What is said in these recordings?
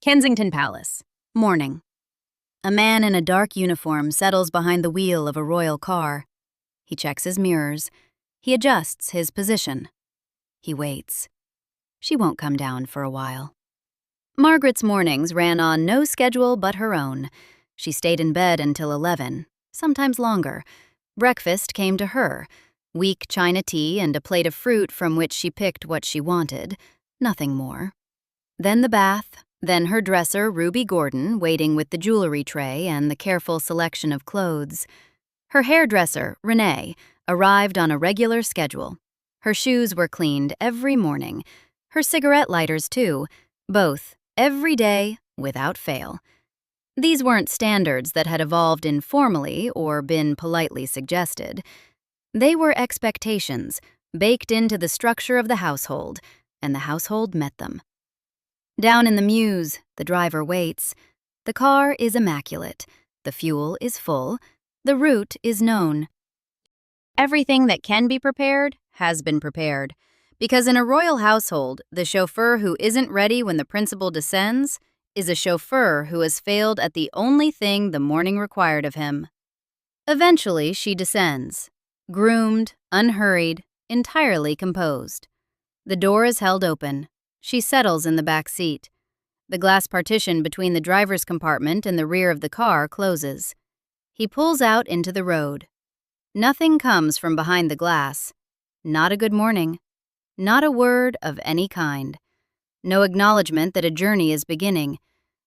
Kensington Palace. Morning. A man in a dark uniform settles behind the wheel of a royal car. He checks his mirrors. He adjusts his position. He waits. She won't come down for a while. Margaret's mornings ran on no schedule but her own. She stayed in bed until 11, sometimes longer. Breakfast came to her, weak china tea and a plate of fruit from which she picked what she wanted, nothing more. Then the bath, then her dresser, Ruby Gordon, waiting with the jewellery tray and the careful selection of clothes. Her hairdresser, René, arrived on a regular schedule. Her shoes were cleaned every morning. Her cigarette lighters, too, both, every day, without fail. These weren't standards that had evolved informally or been politely suggested. They were expectations, baked into the structure of the household, and the household met them. Down in the mews, the driver waits. The car is immaculate. The fuel is full. The route is known. Everything that can be prepared has been prepared. Because in a royal household, the chauffeur who isn't ready when the principal descends is a chauffeur who has failed at the only thing the morning required of him. Eventually, she descends, groomed, unhurried, entirely composed. The door is held open. She settles in the back seat. The glass partition between the driver's compartment and the rear of the car closes. He pulls out into the road. Nothing comes from behind the glass. Not a good morning. Not a word of any kind. No acknowledgement that a journey is beginning.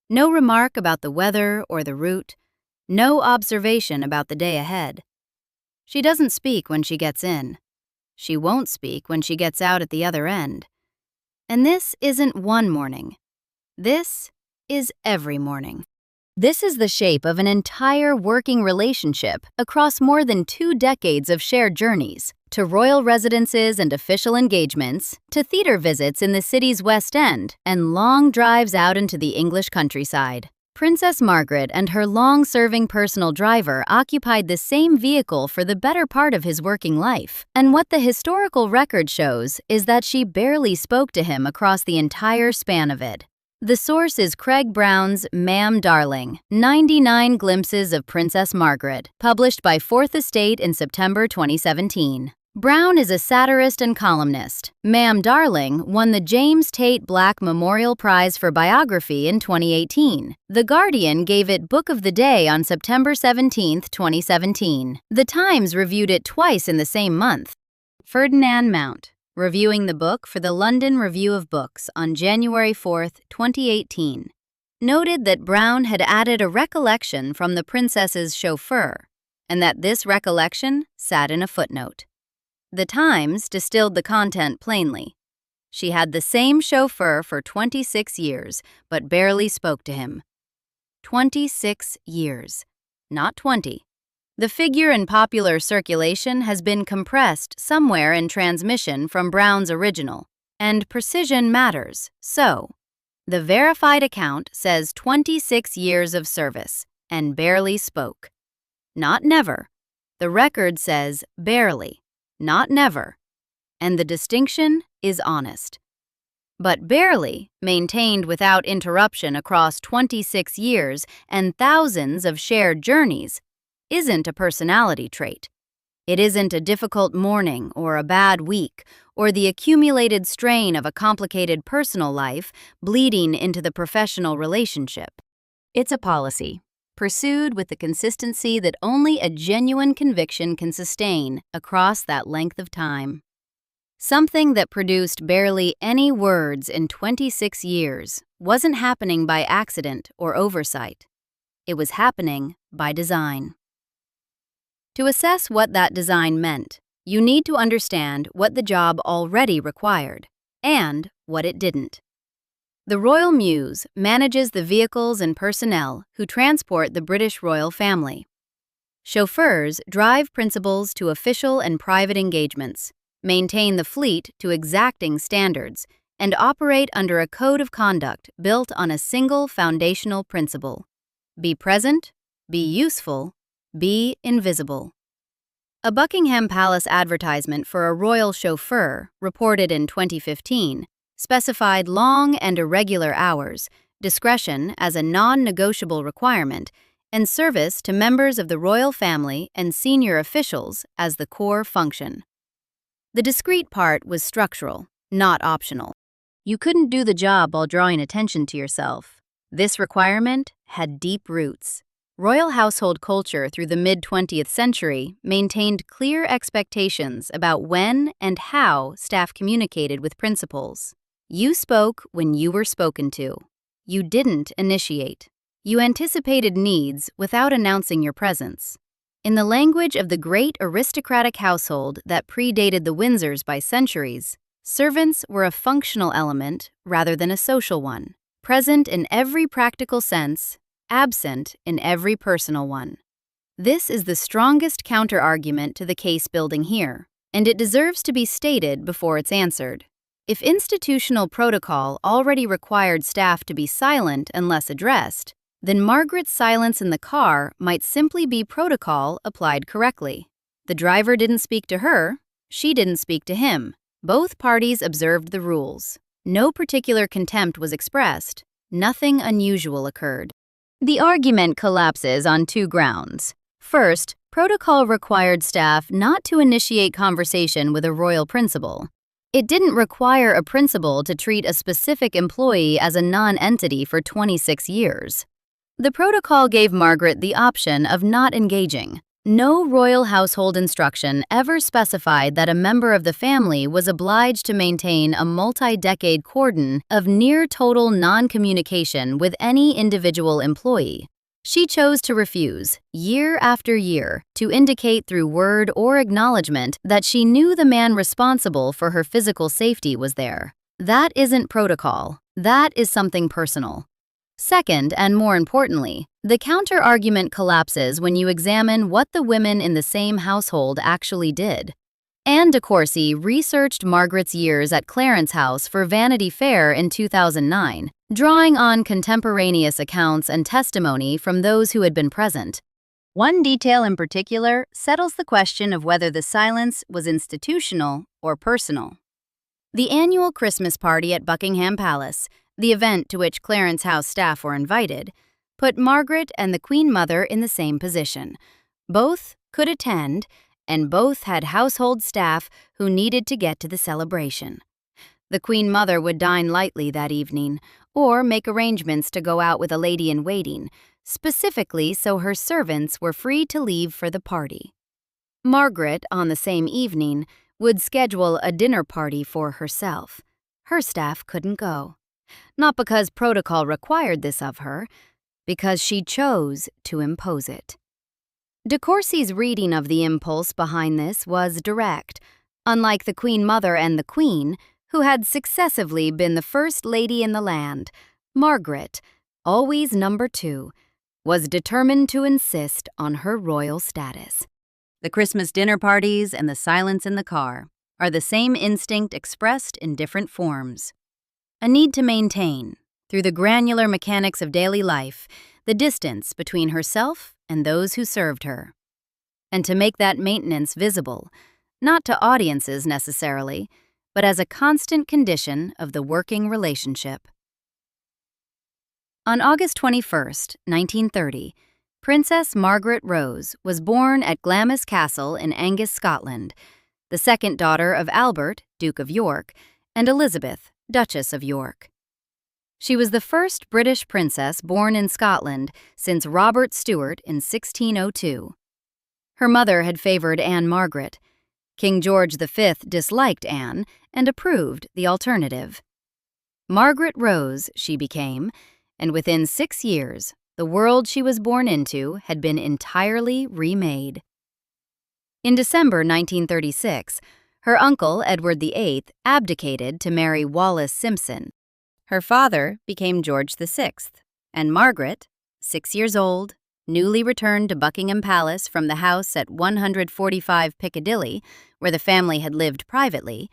No remark about the weather or the route. No observation about the day ahead. She doesn't speak when she gets in. She won't speak when she gets out at the other end. And this isn't one morning. This is every morning. This is the shape of an entire working relationship across more than 2 decades of shared journeys, to royal residences and official engagements, to theater visits in the city's West End, and long drives out into the English countryside. Princess Margaret and her long-serving personal driver occupied the same vehicle for the better part of his working life, and what the historical record shows is that she barely spoke to him across the entire span of it. The source is Craig Brown's Ma'am Darling, 99 Glimpses of Princess Margaret, published by Fourth Estate in September 2017. Brown is a satirist and columnist. Ma'am Darling won the James Tate Black Memorial Prize for Biography in 2018. The Guardian gave it Book of the Day on September 17, 2017. The Times reviewed it twice in the same month. Ferdinand Mount, reviewing the book for the London Review of Books on January 4, 2018, noted that Brown had added a recollection from the princess's chauffeur, and that this recollection sat in a footnote. The Times distilled the content plainly. She had the same chauffeur for 26 years, but barely spoke to him. 26 years, not 20. The figure in popular circulation has been compressed somewhere in transmission from Brown's original, and precision matters, so. The verified account says 26 years of service, and barely spoke. Not never. The record says barely. Not never, and the distinction is honest. But barely, maintained without interruption across 26 years and thousands of shared journeys, isn't a personality trait. It isn't a difficult morning or a bad week or the accumulated strain of a complicated personal life bleeding into the professional relationship. It's a policy, pursued with the consistency that only a genuine conviction can sustain across that length of time. Something that produced barely any words in 26 years wasn't happening by accident or oversight. It was happening by design. To assess what that design meant, you need to understand what the job already required and what it didn't. The Royal Mews manages the vehicles and personnel who transport the British royal family. Chauffeurs drive principals to official and private engagements, maintain the fleet to exacting standards, and operate under a code of conduct built on a single foundational principle: be present, be useful, be invisible. A Buckingham Palace advertisement for a royal chauffeur, reported in 2015, specified long and irregular hours, discretion as a non-negotiable requirement, and service to members of the royal family and senior officials as the core function. The discreet part was structural, not optional. You couldn't do the job while drawing attention to yourself. This requirement had deep roots. Royal household culture through the mid-20th century maintained clear expectations about when and how staff communicated with principals. You spoke when you were spoken to. You didn't initiate. You anticipated needs without announcing your presence. In the language of the great aristocratic household that predated the Windsors by centuries, servants were a functional element rather than a social one, present in every practical sense, absent in every personal one. This is the strongest counter-argument to the case building here, and it deserves to be stated before it's answered. If institutional protocol already required staff to be silent unless addressed, then Margaret's silence in the car might simply be protocol applied correctly. The driver didn't speak to her, she didn't speak to him. Both parties observed the rules. No particular contempt was expressed. Nothing unusual occurred. The argument collapses on two grounds. First, protocol required staff not to initiate conversation with a royal principal. It didn't require a principal to treat a specific employee as a non-entity for 26 years. The protocol gave Margaret the option of not engaging. No royal household instruction ever specified that a member of the family was obliged to maintain a multi-decade cordon of near-total non-communication with any individual employee. She chose to refuse, year after year, to indicate through word or acknowledgement that she knew the man responsible for her physical safety was there. That isn't protocol. That is something personal. Second, and more importantly, the counter-argument collapses when you examine what the women in the same household actually did. Anne de Courcy researched Margaret's years at Clarence House for Vanity Fair in 2009, drawing on contemporaneous accounts and testimony from those who had been present. One detail in particular settles the question of whether the silence was institutional or personal. The annual Christmas party at Buckingham Palace, the event to which Clarence House staff were invited, put Margaret and the Queen Mother in the same position. Both could attend, and both had household staff who needed to get to the celebration. The Queen Mother would dine lightly that evening, or make arrangements to go out with a lady-in-waiting, specifically so her servants were free to leave for the party. Margaret, on the same evening, would schedule a dinner party for herself. Her staff couldn't go. Not because protocol required this of her, because she chose to impose it. De Courcy's reading of the impulse behind this was direct. Unlike the Queen Mother and the Queen, who had successively been the first lady in the land, Margaret, always number 2, was determined to insist on her royal status. The Christmas dinner parties and the silence in the car are the same instinct expressed in different forms. A need to maintain, through the granular mechanics of daily life, the distance between herself and those who served her. And to make that maintenance visible, not to audiences necessarily, but as a constant condition of the working relationship. On August 21, 1930, Princess Margaret Rose was born at Glamis Castle in Angus, Scotland, the second daughter of Albert, Duke of York, and Elizabeth, Duchess of York. She was the first British princess born in Scotland since Robert Stuart in 1602. Her mother had favored Anne Margaret. King George V disliked Anne and approved the alternative. Margaret Rose she became, and within 6 years, the world she was born into had been entirely remade. In December 1936, her uncle, Edward VIII, abdicated to marry Wallis Simpson. Her father became George VI, and Margaret, 6 years old, newly returned to Buckingham Palace from the house at 145 Piccadilly, where the family had lived privately,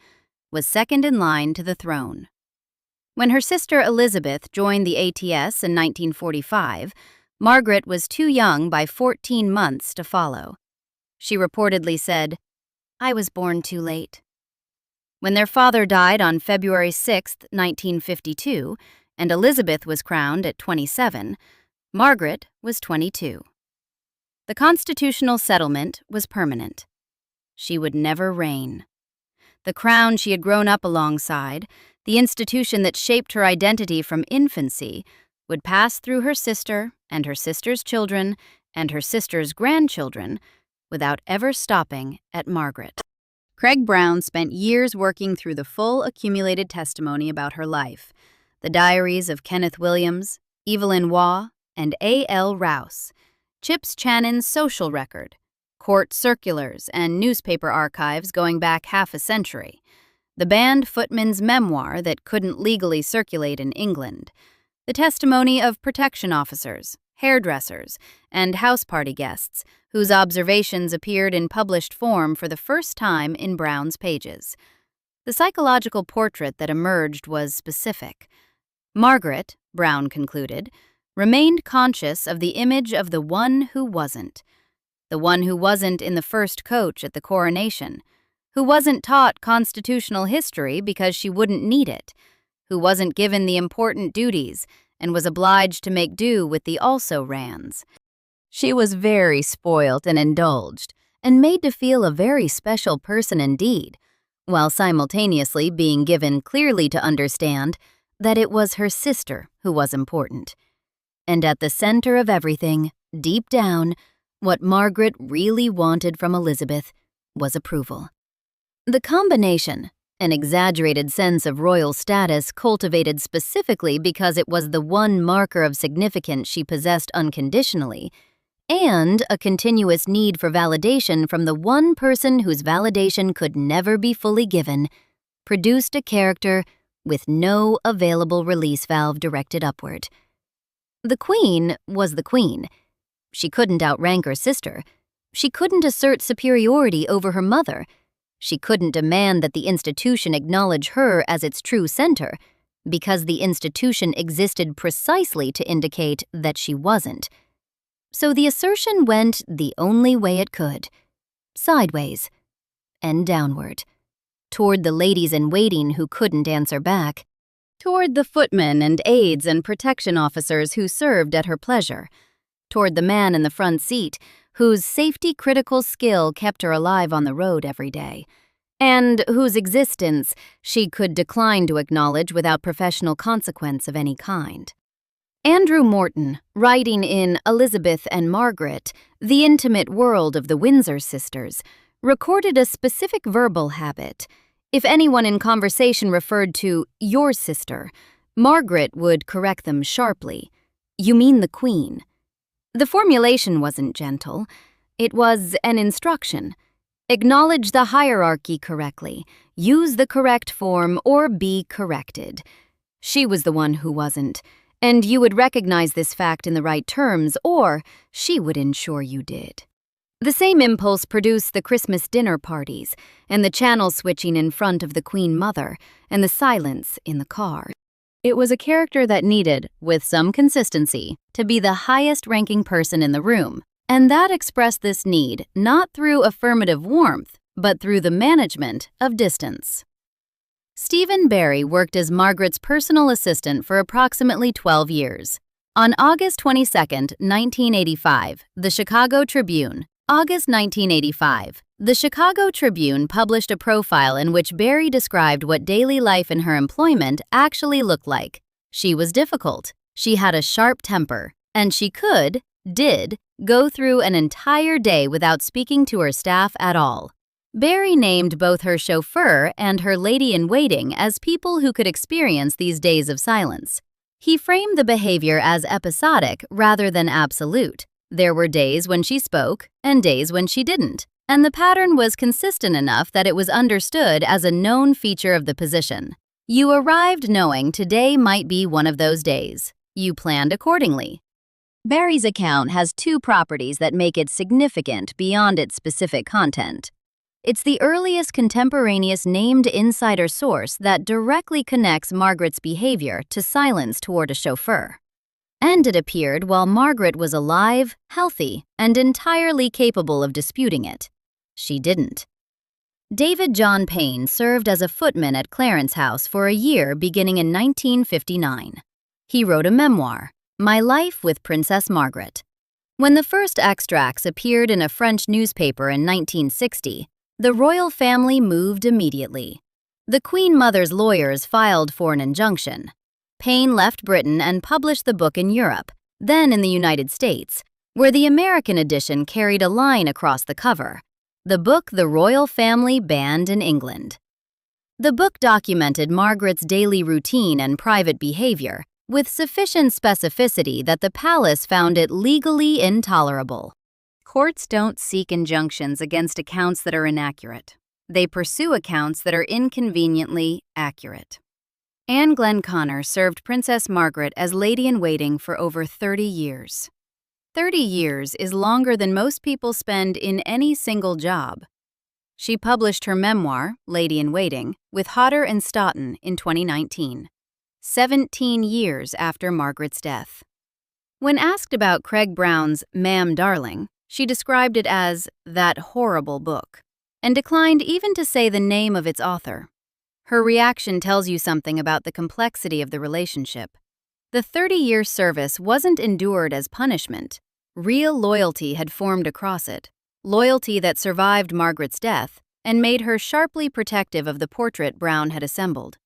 was second in line to the throne. When her sister Elizabeth joined the ATS in 1945, Margaret was too young by 14 months to follow. She reportedly said, "I was born too late." When their father died on February 6, 1952, and Elizabeth was crowned at 27, Margaret was 22. The constitutional settlement was permanent. She would never reign. The crown she had grown up alongside, the institution that shaped her identity from infancy, would pass through her sister and her sister's children and her sister's grandchildren without ever stopping at Margaret. Craig Brown spent years working through the full accumulated testimony about her life, the diaries of Kenneth Williams, Evelyn Waugh, and A.L. Rouse, Chips Channon's social record, court circulars and newspaper archives going back half a century, the band footman's memoir that couldn't legally circulate in England, the testimony of protection officers, hairdressers, and house party guests whose observations appeared in published form for the first time in Brown's pages. The psychological portrait that emerged was specific. Margaret, Brown concluded, remained conscious of the image of the one who wasn't. The one who wasn't in the first coach at the coronation, who wasn't taught constitutional history because she wouldn't need it, who wasn't given the important duties and was obliged to make do with the also-rans. She was very spoilt and indulged, and made to feel a very special person indeed, while simultaneously being given clearly to understand that it was her sister who was important. And at the center of everything, deep down, what Margaret really wanted from Elizabeth was approval. The combination, an exaggerated sense of royal status cultivated specifically because it was the one marker of significance she possessed unconditionally, and a continuous need for validation from the one person whose validation could never be fully given, produced a character with no available release valve directed upward. The Queen was the Queen. She couldn't outrank her sister. She couldn't assert superiority over her mother. She couldn't demand that the institution acknowledge her as its true center, because the institution existed precisely to indicate that she wasn't. So the assertion went the only way it could, sideways and downward, toward the ladies-in-waiting who couldn't answer back, toward the footmen and aides and protection officers who served at her pleasure, toward the man in the front seat whose safety-critical skill kept her alive on the road every day, and whose existence she could decline to acknowledge without professional consequence of any kind. Andrew Morton, writing in Elizabeth and Margaret, The Intimate World of the Windsor Sisters, recorded a specific verbal habit. If anyone in conversation referred to your sister, Margaret would correct them sharply. You mean the Queen. The formulation wasn't gentle. It was an instruction. Acknowledge the hierarchy correctly, use the correct form, or be corrected. She was the one who wasn't, and you would recognize this fact in the right terms, or she would ensure you did. The same impulse produced the Christmas dinner parties, and the channel switching in front of the Queen Mother, and the silence in the car. It was a character that needed, with some consistency, to be the highest-ranking person in the room, and that expressed this need not through affirmative warmth, but through the management of distance. Stephen Barry worked as Margaret's personal assistant for approximately 12 years. On August 22, 1985, the Chicago Tribune, August 1985, the Chicago Tribune published a profile in which Barry described what daily life in her employment actually looked like. She was difficult, she had a sharp temper, and she did, go through an entire day without speaking to her staff at all. Barry named both her chauffeur and her lady-in-waiting as people who could experience these days of silence. He framed the behavior as episodic rather than absolute. There were days when she spoke and days when she didn't, and the pattern was consistent enough that it was understood as a known feature of the position. You arrived knowing today might be one of those days. You planned accordingly. Barry's account has two properties that make it significant beyond its specific content. It's the earliest contemporaneous named insider source that directly connects Margaret's behavior to silence toward a chauffeur. And it appeared while Margaret was alive, healthy, and entirely capable of disputing it. She didn't. David John Payne served as a footman at Clarence House for a year beginning in 1959. He wrote a memoir, My Life with Princess Margaret. When the first extracts appeared in a French newspaper in 1960, the royal family moved immediately. The Queen Mother's lawyers filed for an injunction. Payne left Britain and published the book in Europe, then in the United States, where the American edition carried a line across the cover. The book the royal family banned in England. The book documented Margaret's daily routine and private behavior, with sufficient specificity that the palace found it legally intolerable. Courts don't seek injunctions against accounts that are inaccurate. They pursue accounts that are inconveniently accurate. Anne Glenconner served Princess Margaret as lady-in-waiting for over 30 years. 30 years is longer than most people spend in any single job. She published her memoir, Lady-in-Waiting, with Hodder and Stoughton in 2019, 17 years after Margaret's death. When asked about Craig Brown's Ma'am Darling, she described it as that horrible book, and declined even to say the name of its author. Her reaction tells you something about the complexity of the relationship. The 30-year service wasn't endured as punishment. Real loyalty had formed across it, loyalty that survived Margaret's death and made her sharply protective of the portrait Brown had assembled.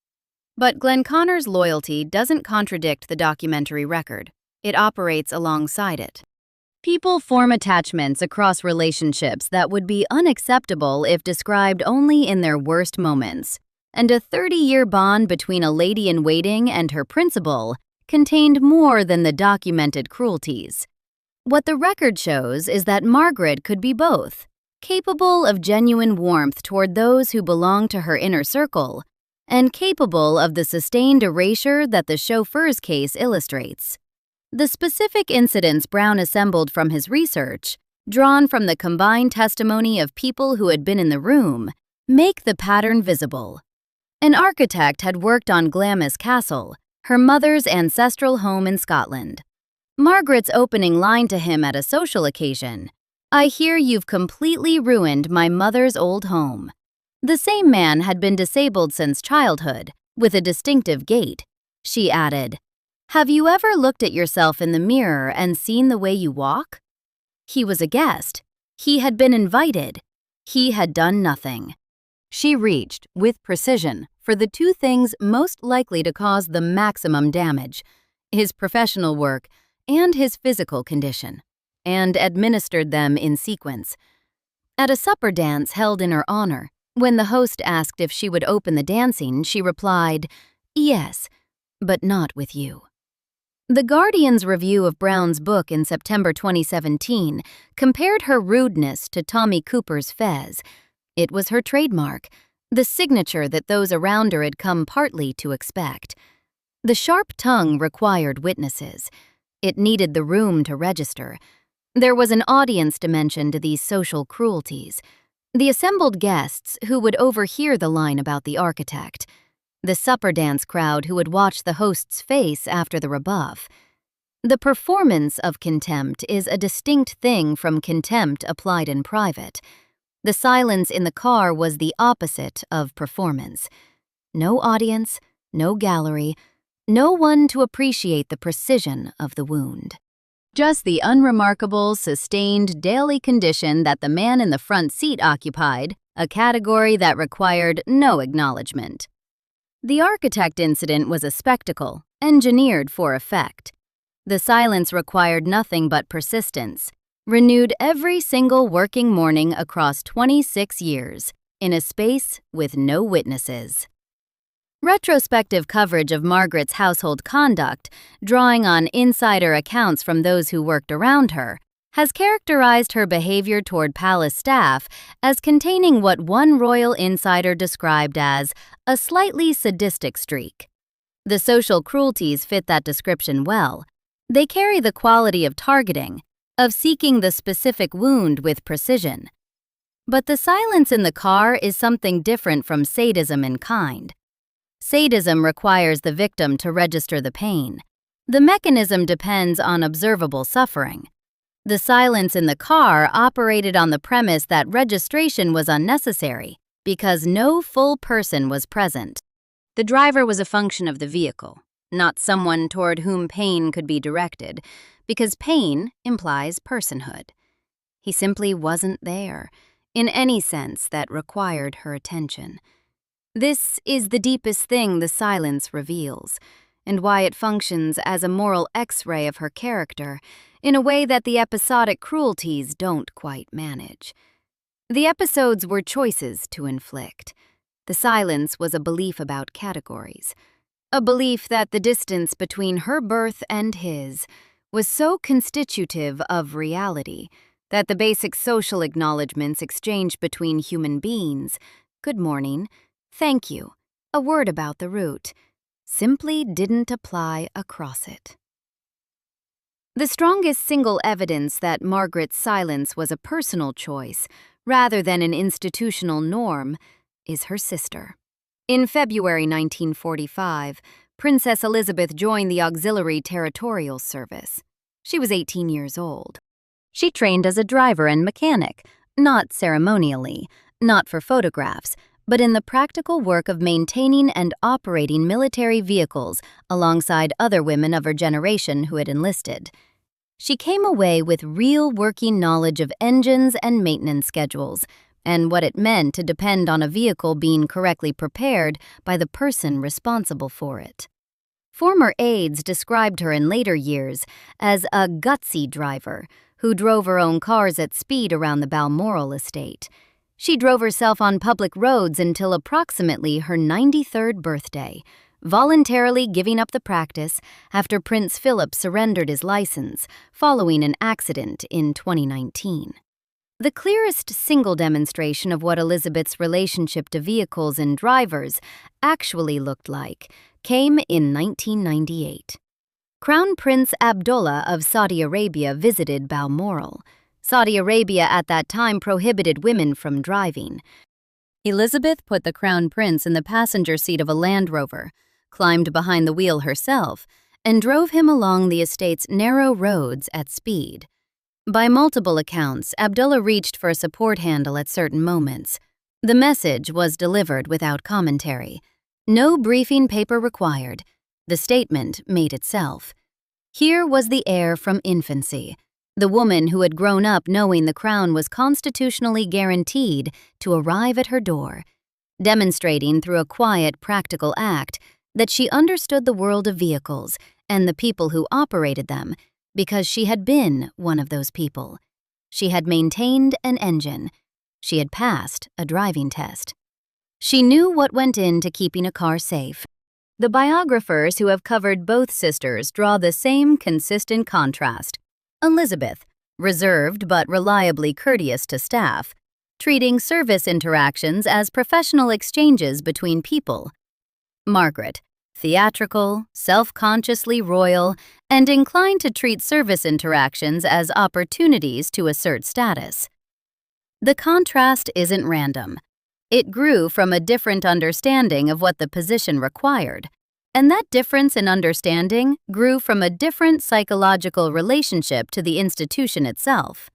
But Glenconner's loyalty doesn't contradict the documentary record. It operates alongside it. People form attachments across relationships that would be unacceptable if described only in their worst moments, and a 30-year bond between a lady-in-waiting and her principal contained more than the documented cruelties. What the record shows is that Margaret could be both, capable of genuine warmth toward those who belong to her inner circle, and capable of the sustained erasure that the Chauffeur's case illustrates. The specific incidents Brown assembled from his research, drawn from the combined testimony of people who had been in the room, make the pattern visible. An architect had worked on Glamis Castle, her mother's ancestral home in Scotland. Margaret's opening line to him at a social occasion, "I hear you've completely ruined my mother's old home." The same man had been disabled since childhood, with a distinctive gait. She added, "Have you ever looked at yourself in the mirror and seen the way you walk?" He was a guest. He had been invited. He had done nothing. She reached, with precision, for the two things most likely to cause the maximum damage: his professional work and his physical condition, and administered them in sequence. At a supper dance held in her honor, when the host asked if she would open the dancing, she replied, "Yes, but not with you." The Guardian's review of Brown's book in September 2017 compared her rudeness to Tommy Cooper's fez. It was her trademark, the signature that those around her had come partly to expect. The sharp tongue required witnesses. It needed the room to register. There was an audience dimension to these social cruelties. The assembled guests who would overhear the line about the architect. The supper dance crowd who would watch the host's face after the rebuff. The performance of contempt is a distinct thing from contempt applied in private. The silence in the car was the opposite of performance. No audience, no gallery, no one to appreciate the precision of the wound. Just the unremarkable, sustained daily condition that the man in the front seat occupied, a category that required no acknowledgement. The architect incident was a spectacle, engineered for effect. The silence required nothing but persistence, renewed every single working morning across 26 years, in a space with no witnesses. Retrospective coverage of Margaret's household conduct, drawing on insider accounts from those who worked around her, has characterized her behavior toward palace staff as containing what one royal insider described as a slightly sadistic streak. The social cruelties fit that description well. They carry the quality of targeting, of seeking the specific wound with precision. But the silence in the car is something different from sadism in kind. Sadism requires the victim to register the pain. The mechanism depends on observable suffering. The silence in the car operated on the premise that registration was unnecessary because no full person was present. The driver was a function of the vehicle. not someone toward whom pain could be directed, because pain implies personhood. He simply wasn't there, in any sense that required her attention. This is the deepest thing the silence reveals, and why it functions as a moral X-ray of her character in a way that the episodic cruelties don't quite manage. The episodes were choices to inflict. The silence was a belief about categories, a belief that the distance between her birth and his was so constitutive of reality that the basic social acknowledgments exchanged between human beings, good morning, thank you, a word about the route, simply didn't apply across it. The strongest single evidence that Margaret's silence was a personal choice rather than an institutional norm is her sister. In February 1945, Princess Elizabeth joined the Auxiliary Territorial Service. She was 18 years old. She trained as a driver and mechanic, not ceremonially, not for photographs, but in the practical work of maintaining and operating military vehicles alongside other women of her generation who had enlisted. She came away with real working knowledge of engines and maintenance schedules, and what it meant to depend on a vehicle being correctly prepared by the person responsible for it. Former aides described her in later years as a gutsy driver who drove her own cars at speed around the Balmoral estate. She drove herself on public roads until approximately her 93rd birthday, voluntarily giving up the practice after Prince Philip surrendered his license following an accident in 2019. The clearest single demonstration of what Elizabeth's relationship to vehicles and drivers actually looked like came in 1998. Crown Prince Abdullah of Saudi Arabia visited Balmoral. Saudi Arabia at that time prohibited women from driving. Elizabeth put the Crown Prince in the passenger seat of a Land Rover, climbed behind the wheel herself, and drove him along the estate's narrow roads at speed. By multiple accounts, Abdullah reached for a support handle at certain moments. The message was delivered without commentary. No briefing paper required. The statement made itself. Here was the heir from infancy, the woman who had grown up knowing the crown was constitutionally guaranteed to arrive at her door, demonstrating through a quiet, practical act that she understood the world of vehicles and the people who operated them because she had been one of those people. She had maintained an engine. She had passed a driving test. She knew what went into keeping a car safe. The biographers who have covered both sisters draw the same consistent contrast. Elizabeth, reserved but reliably courteous to staff, treating service interactions as professional exchanges between people. Margaret, theatrical, self-consciously royal, and inclined to treat service interactions as opportunities to assert status. The contrast isn't random. It grew from a different understanding of what the position required, and that difference in understanding grew from a different psychological relationship to the institution itself.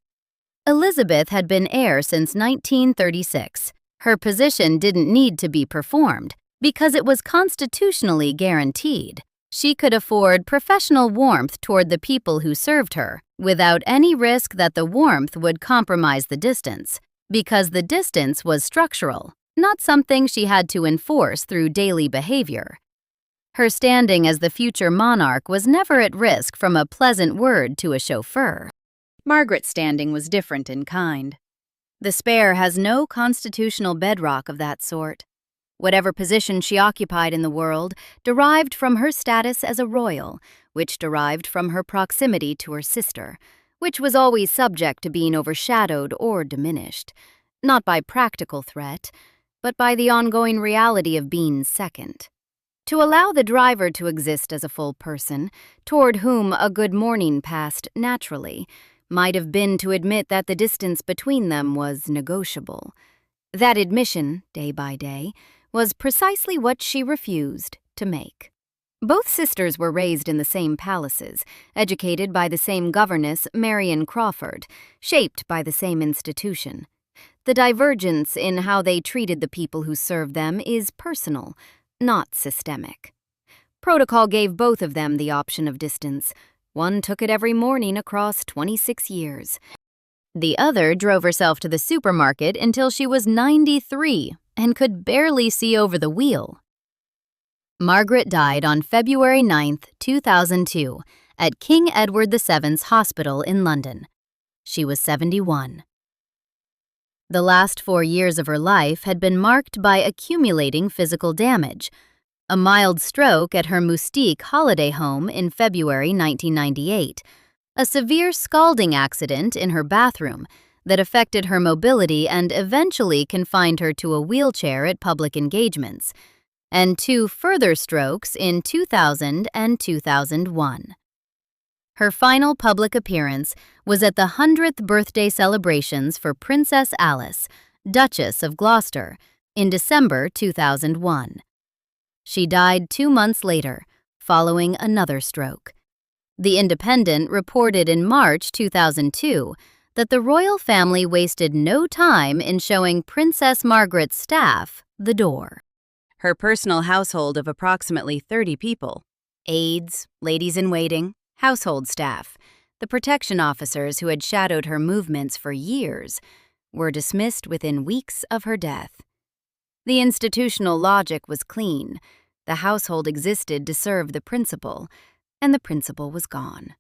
Elizabeth had been heir since 1936. Her position didn't need to be performed because it was constitutionally guaranteed. She could afford professional warmth toward the people who served her without any risk that the warmth would compromise the distance, because the distance was structural, not something she had to enforce through daily behavior. Her standing as the future monarch was never at risk from a pleasant word to a chauffeur. Margaret's standing was different in kind. The spare has no constitutional bedrock of that sort. Whatever position she occupied in the world derived from her status as a royal, which derived from her proximity to her sister, which was always subject to being overshadowed or diminished, not by practical threat, but by the ongoing reality of being second. To allow the driver to exist as a full person, toward whom a good morning passed naturally, might have been to admit that the distance between them was negotiable. That admission, day by day, was precisely what she refused to make. Both sisters were raised in the same palaces, educated by the same governess, Marian Crawford, shaped by the same institution. The divergence in how they treated the people who served them is personal, not systemic. Protocol gave both of them the option of distance. One took it every morning across 26 years. The other drove herself to the supermarket until she was 93 and could barely see over the wheel. Margaret died on February 9, 2002, at King Edward VII's Hospital in London. She was 71. The last 4 years of her life had been marked by accumulating physical damage. A mild stroke at her Moustique holiday home in February 1998, a severe scalding accident in her bathroom that affected her mobility and eventually confined her to a wheelchair at public engagements, and 2 further strokes in 2000 and 2001. Her final public appearance was at the 100th birthday celebrations for Princess Alice, Duchess of Gloucester, in December 2001. She died 2 months later, following another stroke. The Independent reported in March 2002 that the royal family wasted no time in showing Princess Margaret's staff the door. Her personal household of approximately 30 people, aides, ladies-in-waiting, household staff, the protection officers who had shadowed her movements for years, were dismissed within weeks of her death. The institutional logic was clean. The household existed to serve the principal, and the principal was gone.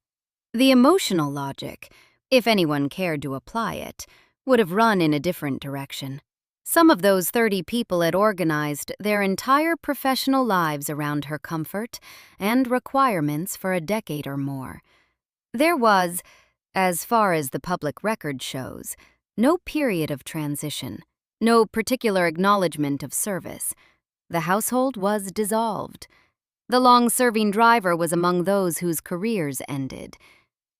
The emotional logic, if anyone cared to apply it, would have run in a different direction. Some of those 30 people had organized their entire professional lives around her comfort and requirements for a decade or more. There was, as far as the public record shows, no period of transition, no particular acknowledgement of service. The household was dissolved. The long-serving driver was among those whose careers ended.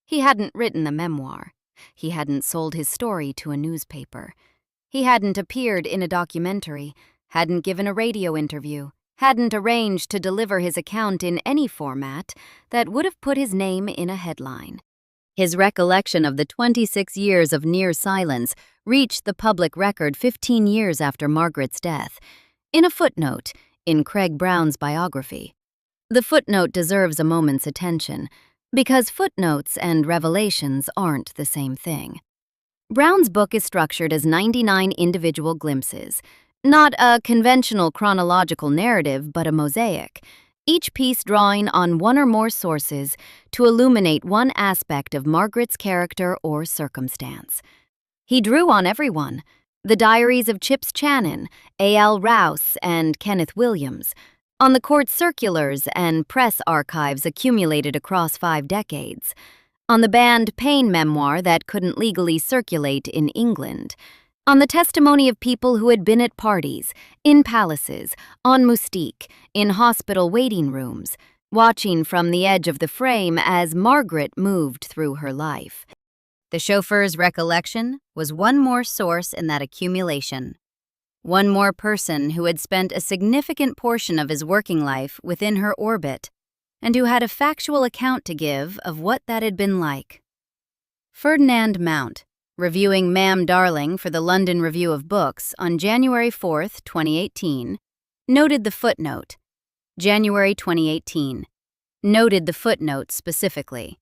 He hadn't written a memoir. He hadn't sold his story to a newspaper. He hadn't appeared in a documentary, hadn't given a radio interview, hadn't arranged to deliver his account in any format that would have put his name in a headline. His recollection of the 26 years of near silence reached the public record 15 years after Margaret's death, in a footnote in Craig Brown's biography. The footnote deserves a moment's attention, because footnotes and revelations aren't the same thing. Brown's book is structured as 99 individual glimpses, not a conventional chronological narrative, but a mosaic, each piece drawing on one or more sources to illuminate one aspect of Margaret's character or circumstance. He drew on everyone: the diaries of Chips Channon, A.L. Rouse, and Kenneth Williams, on the court circulars and press archives accumulated across 5 decades, on the banned Payne memoir that couldn't legally circulate in England, on the testimony of people who had been at parties, in palaces, on Moustique, in hospital waiting rooms, watching from the edge of the frame as Margaret moved through her life. The chauffeur's recollection was one more source in that accumulation. One more person who had spent a significant portion of his working life within her orbit, and who had a factual account to give of what that had been like. Ferdinand Mount, reviewing Ma'am Darling for the London Review of Books on January 4, 2018, noted the footnote. January 2018. Noted the footnote specifically.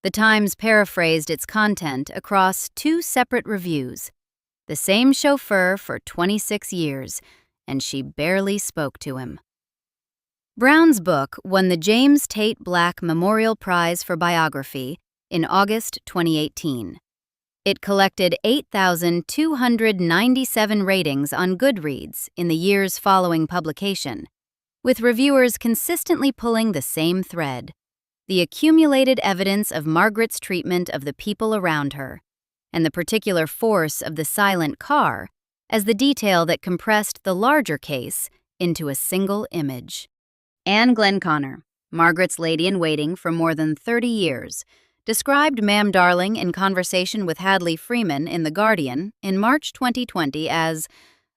The Times paraphrased its content across 2 separate reviews. The same chauffeur for 26 years, and she barely spoke to him. Brown's book won the James Tate Black Memorial Prize for Biography in August 2018. It collected 8,297 ratings on Goodreads in the years following publication, with reviewers consistently pulling the same thread: the accumulated evidence of Margaret's treatment of the people around her, and the particular force of the silent car as the detail that compressed the larger case into a single image. Anne Glenconner, Margaret's lady-in-waiting for more than 30 years, described Ma'am Darling in conversation with Hadley Freeman in The Guardian in March 2020 as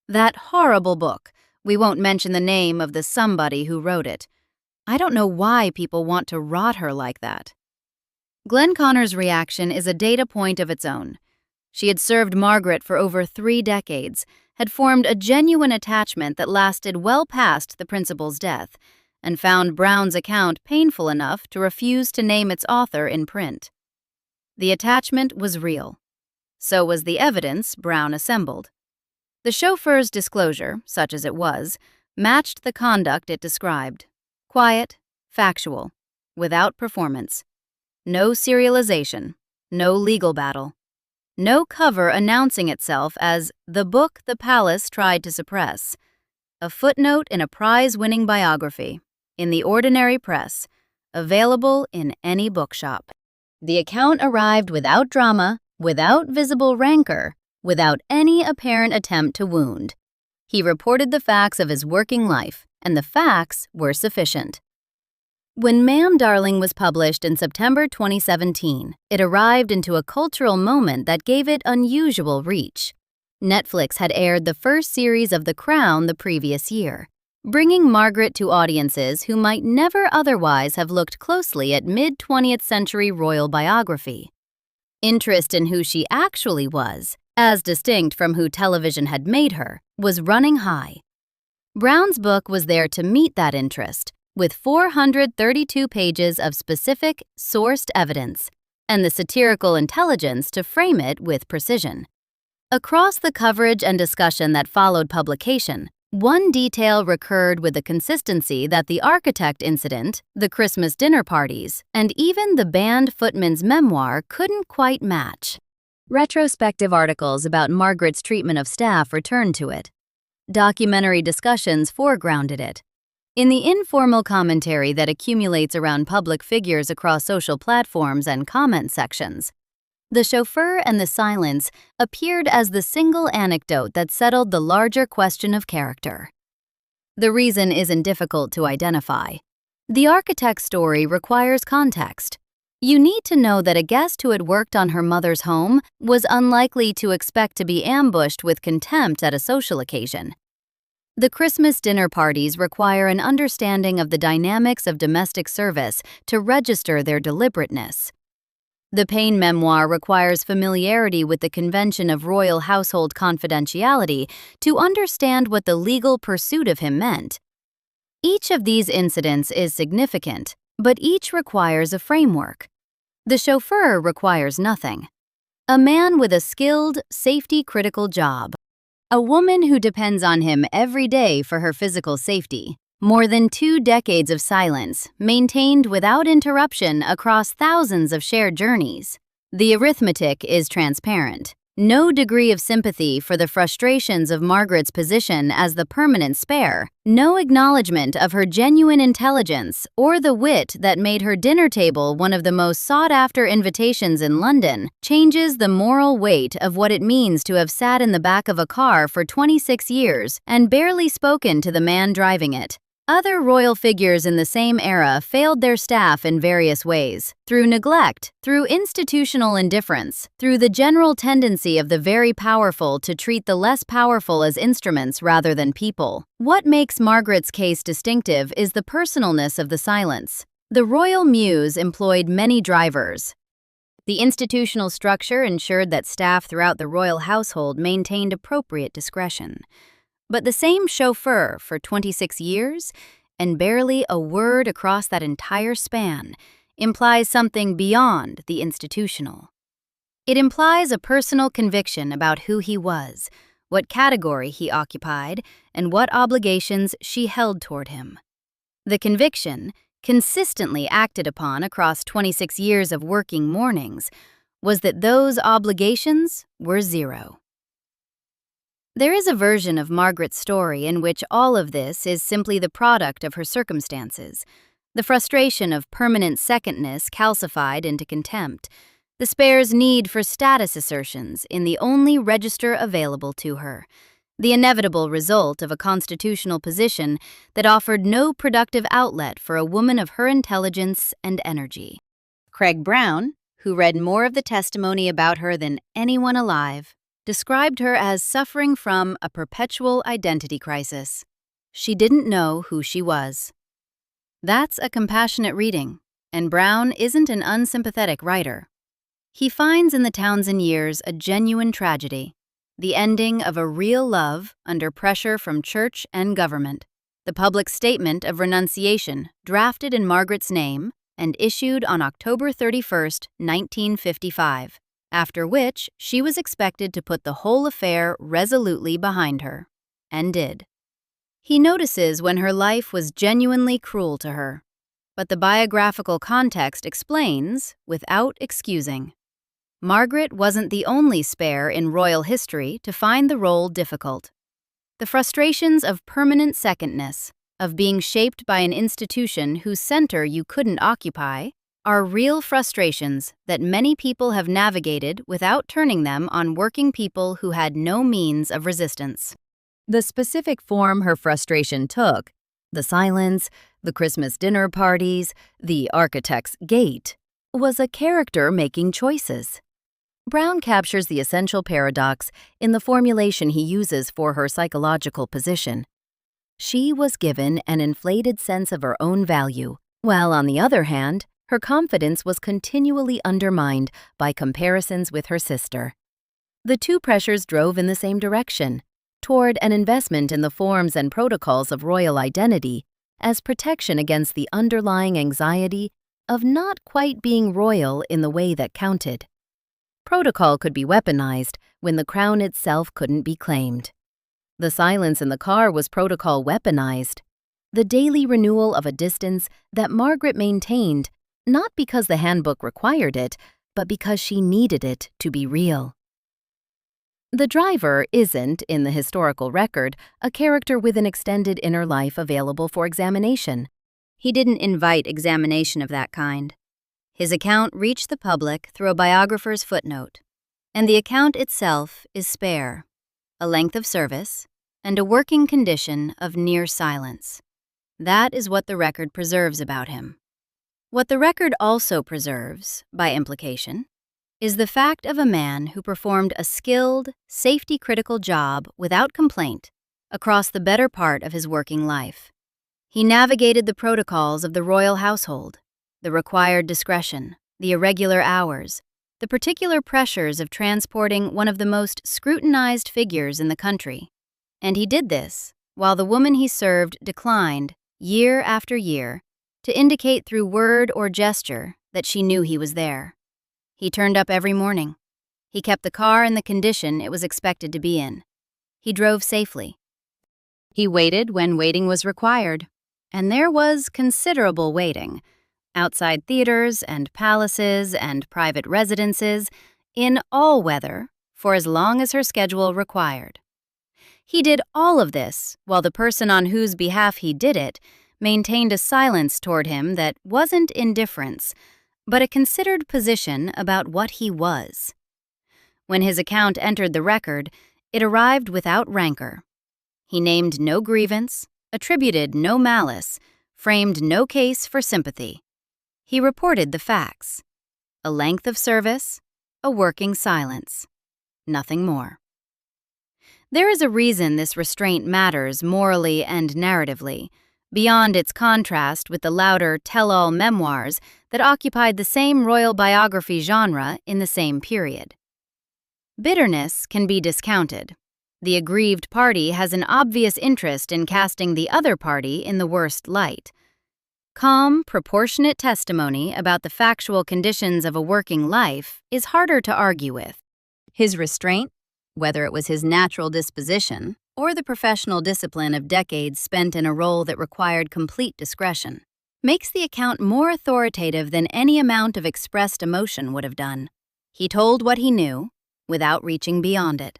that horrible book. We won't mention the name of the somebody who wrote it. I don't know why people want to rot her like that. Glenconner's reaction is a data point of its own. She had served Margaret for over 3 decades, had formed a genuine attachment that lasted well past the principal's death, and found Brown's account painful enough to refuse to name its author in print. The attachment was real. So was the evidence Brown assembled. The chauffeur's disclosure, such as it was, matched the conduct it described. Quiet, factual, without performance. No serialization, no legal battle. No cover announcing itself as the book the palace tried to suppress. A footnote in a prize-winning biography, in the ordinary press, available in any bookshop. The account arrived without drama, without visible rancor, without any apparent attempt to wound. He reported the facts of his working life, and the facts were sufficient. When Ma'am Darling was published in September 2017, it arrived into a cultural moment that gave it unusual reach. Netflix had aired the first series of The Crown the previous year, bringing Margaret to audiences who might never otherwise have looked closely at mid-20th century royal biography. Interest in who she actually was, as distinct from who television had made her, was running high. Brown's book was there to meet that interest, with 432 pages of specific, sourced evidence, and the satirical intelligence to frame it with precision. Across the coverage and discussion that followed publication, one detail recurred with the consistency that the architect incident, the Christmas dinner parties, and even the band footman's memoir couldn't quite match. Retrospective articles about Margaret's treatment of staff returned to it. Documentary discussions foregrounded it. In the informal commentary that accumulates around public figures across social platforms and comment sections, the chauffeur and the silence appeared as the single anecdote that settled the larger question of character. The reason isn't difficult to identify. The architect's story requires context. You need to know that a guest who had worked on her mother's home was unlikely to expect to be ambushed with contempt at a social occasion. The Christmas dinner parties require an understanding of the dynamics of domestic service to register their deliberateness. The Payne memoir requires familiarity with the convention of royal household confidentiality to understand what the legal pursuit of him meant. Each of these incidents is significant, but each requires a framework. The chauffeur requires nothing. A man with a skilled, safety-critical job. A woman who depends on him every day for her physical safety. More than 2 decades of silence, maintained without interruption across thousands of shared journeys. The arithmetic is transparent. No degree of sympathy for the frustrations of Margaret's position as the permanent spare, no acknowledgement of her genuine intelligence or the wit that made her dinner table one of the most sought-after invitations in London, changes the moral weight of what it means to have sat in the back of a car for 26 years and barely spoken to the man driving it. Other royal figures in the same era failed their staff in various ways, through neglect, through institutional indifference, through the general tendency of the very powerful to treat the less powerful as instruments rather than people. What makes Margaret's case distinctive is the personalness of the silence. The royal mews employed many drivers. The institutional structure ensured that staff throughout the royal household maintained appropriate discretion. But the same chauffeur for 26 years, and barely a word across that entire span, implies something beyond the institutional. It implies a personal conviction about who he was, what category he occupied, and what obligations she held toward him. The conviction, consistently acted upon across 26 years of working mornings, was that those obligations were zero. There is a version of Margaret's story in which all of this is simply the product of her circumstances, the frustration of permanent secondness calcified into contempt, the spare's need for status assertions in the only register available to her, the inevitable result of a constitutional position that offered no productive outlet for a woman of her intelligence and energy. Craig Brown, who read more of the testimony about her than anyone alive, described her as suffering from a perpetual identity crisis. She didn't know who she was. That's a compassionate reading, and Brown isn't an unsympathetic writer. He finds in the Townsend years a genuine tragedy, the ending of a real love under pressure from church and government, the public statement of renunciation drafted in Margaret's name and issued on October 31st, 1955, after which she was expected to put the whole affair resolutely behind her, and did. He notices when her life was genuinely cruel to her, but the biographical context explains without excusing. Margaret wasn't the only spare in royal history to find the role difficult. The frustrations of permanent secondness, of being shaped by an institution whose center you couldn't occupy, are real frustrations that many people have navigated without turning them on working people who had no means of resistance. The specific form her frustration took, the silence, the Christmas dinner parties, the architect's gate, was a character making choices. Brown captures the essential paradox in the formulation he uses for her psychological position. She was given an inflated sense of her own value, while on the other hand, her confidence was continually undermined by comparisons with her sister. The two pressures drove in the same direction, toward an investment in the forms and protocols of royal identity as protection against the underlying anxiety of not quite being royal in the way that counted. Protocol could be weaponized when the crown itself couldn't be claimed. The silence in the car was protocol weaponized, the daily renewal of a distance that Margaret maintained, not because the handbook required it, but because she needed it to be real. The driver isn't, in the historical record, a character with an extended inner life available for examination. He didn't invite examination of that kind. His account reached the public through a biographer's footnote, and the account itself is spare, a length of service, and a working condition of near silence. That is what the record preserves about him. What the record also preserves, by implication, is the fact of a man who performed a skilled, safety-critical job without complaint across the better part of his working life. He navigated the protocols of the royal household, the required discretion, the irregular hours, the particular pressures of transporting one of the most scrutinized figures in the country. And he did this while the woman he served declined, year after year, to indicate through word or gesture that she knew he was there. He turned up every morning. He kept the car in the condition it was expected to be in. He drove safely. He waited when waiting was required, and there was considerable waiting, outside theaters and palaces and private residences, in all weather, for as long as her schedule required. He did all of this while the person on whose behalf he did it maintained a silence toward him that wasn't indifference, but a considered position about what he was. When his account entered the record, it arrived without rancor. He named no grievance, attributed no malice, framed no case for sympathy. He reported the facts: a length of service, a working silence. Nothing more. There is a reason this restraint matters morally and narratively, beyond its contrast with the louder tell-all memoirs that occupied the same royal biography genre in the same period. Bitterness can be discounted. The aggrieved party has an obvious interest in casting the other party in the worst light. Calm, proportionate testimony about the factual conditions of a working life is harder to argue with. His restraint, whether it was his natural disposition or the professional discipline of decades spent in a role that required complete discretion, makes the account more authoritative than any amount of expressed emotion would have done. He told what he knew, without reaching beyond it.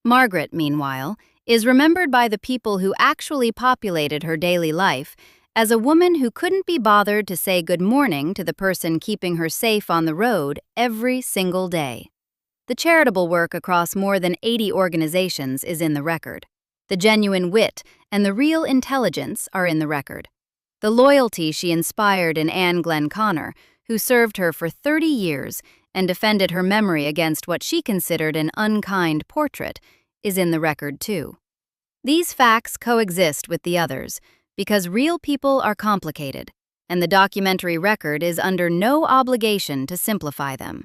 Margaret, meanwhile, is remembered by the people who actually populated her daily life as a woman who couldn't be bothered to say good morning to the person keeping her safe on the road every single day. The charitable work across more than 80 organizations is in the record. The genuine wit and the real intelligence are in the record. The loyalty she inspired in Anne Glenconner, who served her for 30 years and defended her memory against what she considered an unkind portrait, is in the record too. These facts coexist with the others because real people are complicated, and the documentary record is under no obligation to simplify them.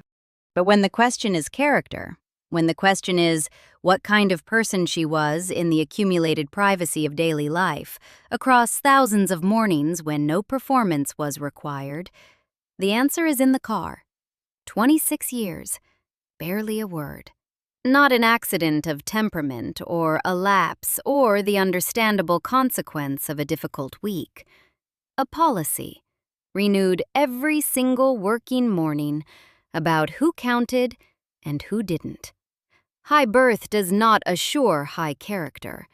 But when the question is character, When the question is what kind of person she was in the accumulated privacy of daily life, across thousands of mornings when no performance was required, the answer is in the car. 26 years, barely a word. Not an accident of temperament or a lapse or the understandable consequence of a difficult week. A policy, renewed every single working morning, about who counted and who didn't. High birth does not assure high character.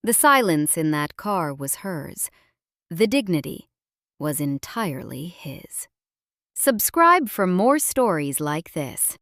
The silence in that car was hers. The dignity was entirely his. Subscribe for more stories like this.